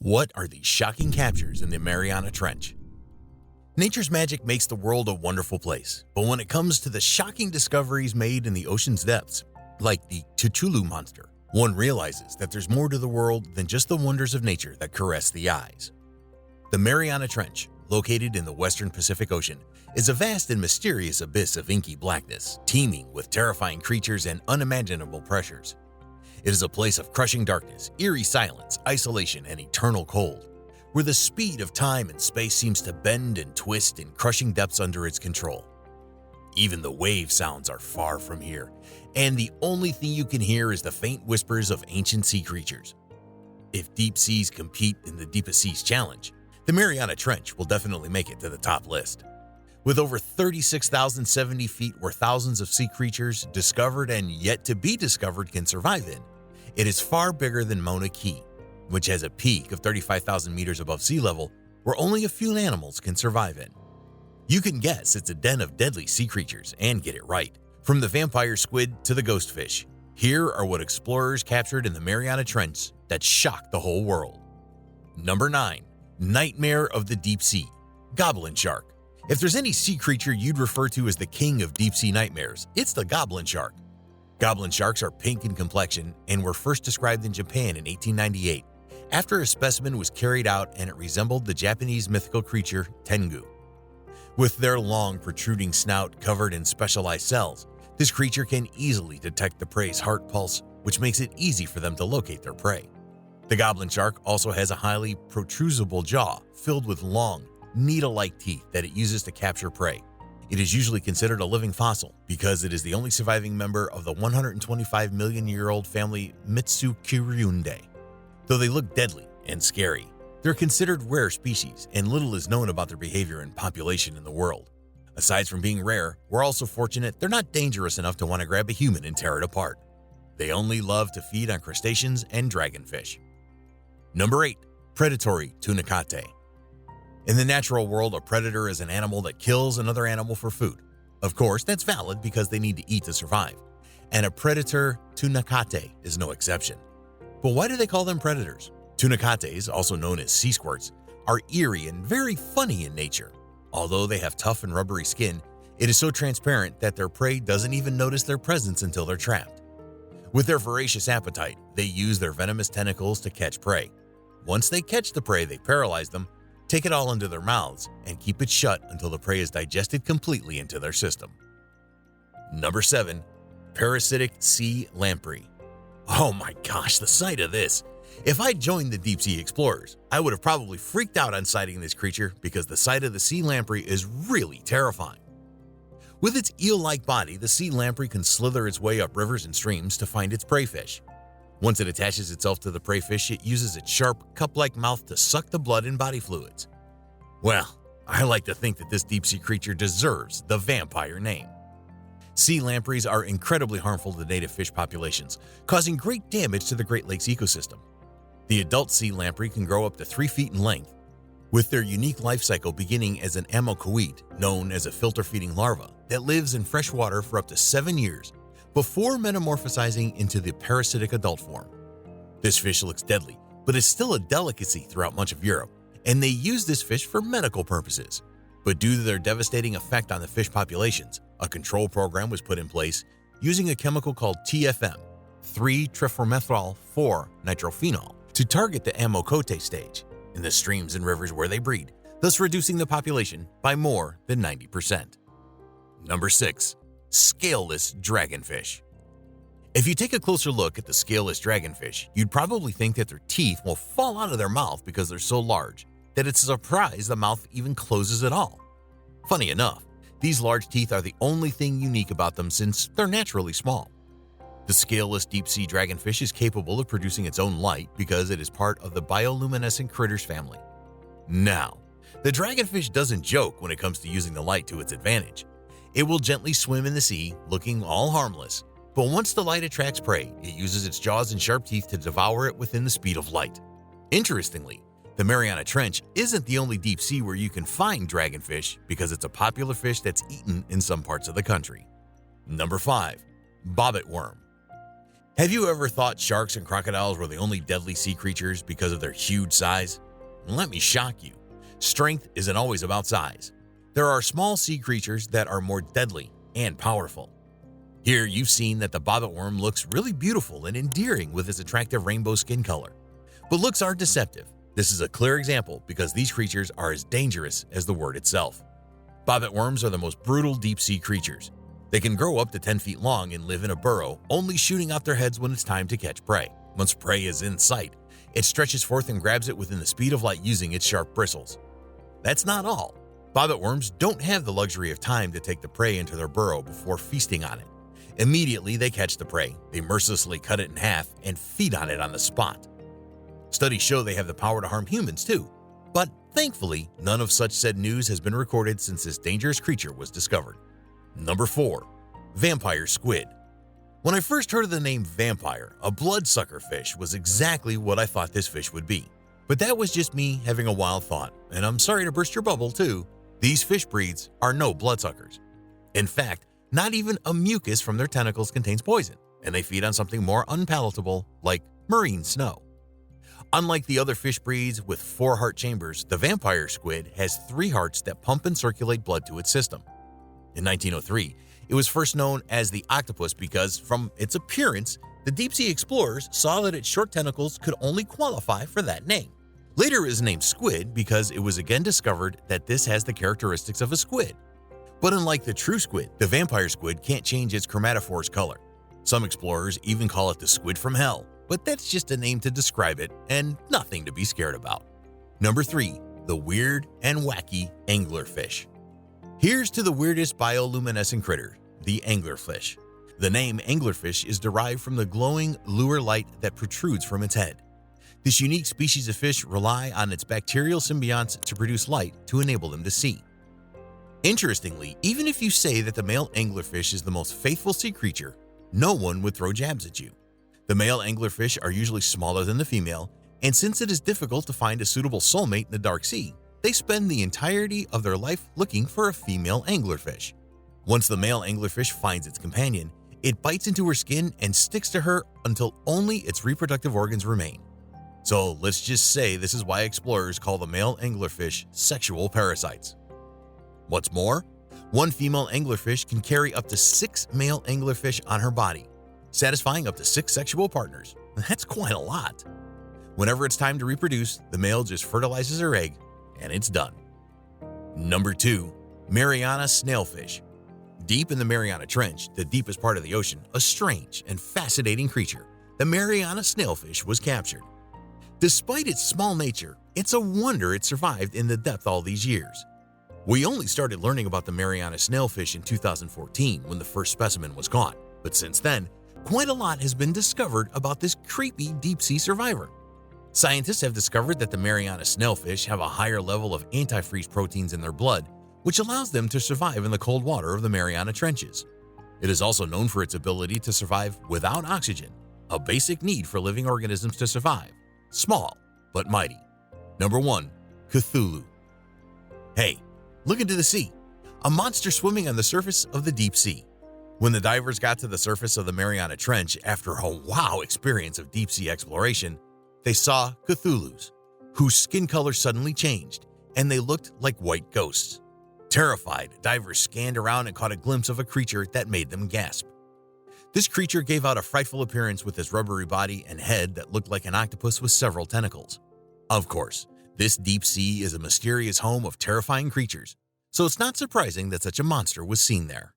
What are these shocking captures in the Mariana Trench? Nature's magic makes the world a wonderful place, but when it comes to the shocking discoveries made in the ocean's depths, like the Cthulhu monster, one realizes that there's more to the world than just the wonders of nature that caress the eyes. The Mariana Trench, located in the western Pacific Ocean, is a vast and mysterious abyss of inky blackness, teeming with terrifying creatures and unimaginable pressures. It is a place of crushing darkness, eerie silence, isolation, and eternal cold, where the speed of time and space seems to bend and twist in crushing depths under its control. Even the wave sounds are far from here, and the only thing you can hear is the faint whispers of ancient sea creatures. If deep seas compete in the Deepest Seas Challenge, the Mariana Trench will definitely make it to the top list. With over 36,070 feet where thousands of sea creatures discovered and yet to be discovered can survive in, it is far bigger than Mauna Kea, which has a peak of 35,000 meters above sea level where only a few animals can survive in. You can guess it's a den of deadly sea creatures and get it right. From the vampire squid to the ghost fish, here are what explorers captured in the Mariana Trench that shocked the whole world. Number 9. Nightmare of the Deep Sea, Goblin Shark. If there's any sea creature you'd refer to as the king of deep sea nightmares, it's the goblin shark. Goblin sharks are pink in complexion and were first described in Japan in 1898, after a specimen was carried out and it resembled the Japanese mythical creature Tengu. With their long, protruding snout covered in specialized cells, this creature can easily detect the prey's heart pulse, which makes it easy for them to locate their prey. The goblin shark also has a highly protrusible jaw filled with long, needle-like teeth that it uses to capture prey. It is usually considered a living fossil because it is the only surviving member of the 125-million-year-old family Mitsukiruidae. Though they look deadly and scary, they're considered rare species and little is known about their behavior and population in the world. Aside from being rare, we're also fortunate they're not dangerous enough to want to grab a human and tear it apart. They only love to feed on crustaceans and dragonfish. Number 8. Predatory tunicate. In the natural world, a predator is an animal that kills another animal for food. Of course, that's valid because they need to eat to survive. And a predator tunicate is no exception. But why do they call them predators? Tunicates, also known as sea squirts, are eerie and very funny in nature. Although they have tough and rubbery skin, it is so transparent that their prey doesn't even notice their presence until they're trapped. With their voracious appetite, they use their venomous tentacles to catch prey. Once they catch the prey, they paralyze them, take it all into their mouths, and keep it shut until the prey is digested completely into their system. Number 7. Parasitic sea lamprey. Oh my gosh, the sight of this! If I'd joined the deep sea explorers, I would have probably freaked out on sighting this creature because the sight of the sea lamprey is really terrifying. With its eel-like body, the sea lamprey can slither its way up rivers and streams to find its prey fish. Once it attaches itself to the prey fish, it uses its sharp, cup-like mouth to suck the blood and body fluids. Well, I like to think that this deep-sea creature deserves the vampire name. Sea lampreys are incredibly harmful to native fish populations, causing great damage to the Great Lakes ecosystem. The adult sea lamprey can grow up to 3 feet in length, with their unique life cycle beginning as an amocoid, known as a filter-feeding larva, that lives in fresh water for up to 7 years before metamorphosizing into the parasitic adult form. This fish looks deadly, but is still a delicacy throughout much of Europe, and they use this fish for medical purposes. But due to their devastating effect on the fish populations, a control program was put in place using a chemical called TFM, 3-triflumethyl-4-nitrophenol, to target the amocote stage in the streams and rivers where they breed, thus reducing the population by more than 90%. Number 6. Scaleless dragonfish. If you take a closer look at the scaleless dragonfish, you'd probably think that their teeth will fall out of their mouth because they're so large that it's a surprise the mouth even closes at all. Funny enough, these large teeth are the only thing unique about them since they're naturally small. The scaleless deep-sea dragonfish is capable of producing its own light because it is part of the bioluminescent critters family. Now, the dragonfish doesn't joke when it comes to using the light to its advantage. It will gently swim in the sea, looking all harmless, but once the light attracts prey, it uses its jaws and sharp teeth to devour it within the speed of light. Interestingly, the Mariana Trench isn't the only deep sea where you can find dragonfish because it's a popular fish that's eaten in some parts of the country. Number 5. Bobbit worm. Have you ever thought sharks and crocodiles were the only deadly sea creatures because of their huge size? Let me shock you. Strength isn't always about size. There are small sea creatures that are more deadly and powerful. Here you've seen that the bobbit worm looks really beautiful and endearing with its attractive rainbow skin color. But looks are deceptive. This is a clear example because these creatures are as dangerous as the word itself. Bobbit worms are the most brutal deep-sea creatures. They can grow up to 10 feet long and live in a burrow, only shooting out their heads when it's time to catch prey. Once prey is in sight, it stretches forth and grabs it within the speed of light using its sharp bristles. That's not all. Bobbit worms don't have the luxury of time to take the prey into their burrow before feasting on it. Immediately they catch the prey, they mercilessly cut it in half and feed on it on the spot. Studies show they have the power to harm humans too, but thankfully, none of such said news has been recorded since this dangerous creature was discovered. Number 4. Vampire squid. When I first heard of the name vampire, a bloodsucker fish was exactly what I thought this fish would be. But that was just me having a wild thought, and I'm sorry to burst your bubble too. These fish breeds are no bloodsuckers. In fact, not even a mucus from their tentacles contains poison, and they feed on something more unpalatable like marine snow. Unlike the other fish breeds with 4 heart chambers, the vampire squid has 3 hearts that pump and circulate blood to its system. In 1903, it was first known as the octopus because, from its appearance, the deep-sea explorers saw that its short tentacles could only qualify for that name. Later it was named squid because it was again discovered that this has the characteristics of a squid. But unlike the true squid, the vampire squid can't change its chromatophores color. Some explorers even call it the squid from hell, but that's just a name to describe it and nothing to be scared about. Number 3. The weird and wacky anglerfish. Here's to the weirdest bioluminescent critter, the anglerfish. The name anglerfish is derived from the glowing lure light that protrudes from its head. This unique species of fish rely on its bacterial symbionts to produce light to enable them to see. Interestingly, even if you say that the male anglerfish is the most faithful sea creature, no one would throw jabs at you. The male anglerfish are usually smaller than the female, and since it is difficult to find a suitable soulmate in the dark sea, they spend the entirety of their life looking for a female anglerfish. Once the male anglerfish finds its companion, it bites into her skin and sticks to her until only its reproductive organs remain. So let's just say this is why explorers call the male anglerfish sexual parasites. What's more, one female anglerfish can carry up to 6 male anglerfish on her body, satisfying up to 6 sexual partners. That's quite a lot. Whenever it's time to reproduce, the male just fertilizes her egg, and it's done. Number 2. Mariana snailfish. Deep in the Mariana Trench, the deepest part of the ocean, a strange and fascinating creature, the Mariana snailfish, was captured. Despite its small nature, it's a wonder it survived in the depth all these years. We only started learning about the Mariana snailfish in 2014 when the first specimen was caught, but since then, quite a lot has been discovered about this creepy deep-sea survivor. Scientists have discovered that the Mariana snailfish have a higher level of antifreeze proteins in their blood, which allows them to survive in the cold water of the Mariana Trenches. It is also known for its ability to survive without oxygen, a basic need for living organisms to survive. Small, but mighty. Number 1. Cthulhu. Hey, look into the sea. A monster swimming on the surface of the deep sea. When the divers got to the surface of the Mariana Trench after a wow experience of deep-sea exploration, they saw Cthulhus, whose skin color suddenly changed, and they looked like white ghosts. Terrified, divers scanned around and caught a glimpse of a creature that made them gasp. This creature gave out a frightful appearance with its rubbery body and head that looked like an octopus with several tentacles. Of course, this deep sea is a mysterious home of terrifying creatures, so it's not surprising that such a monster was seen there.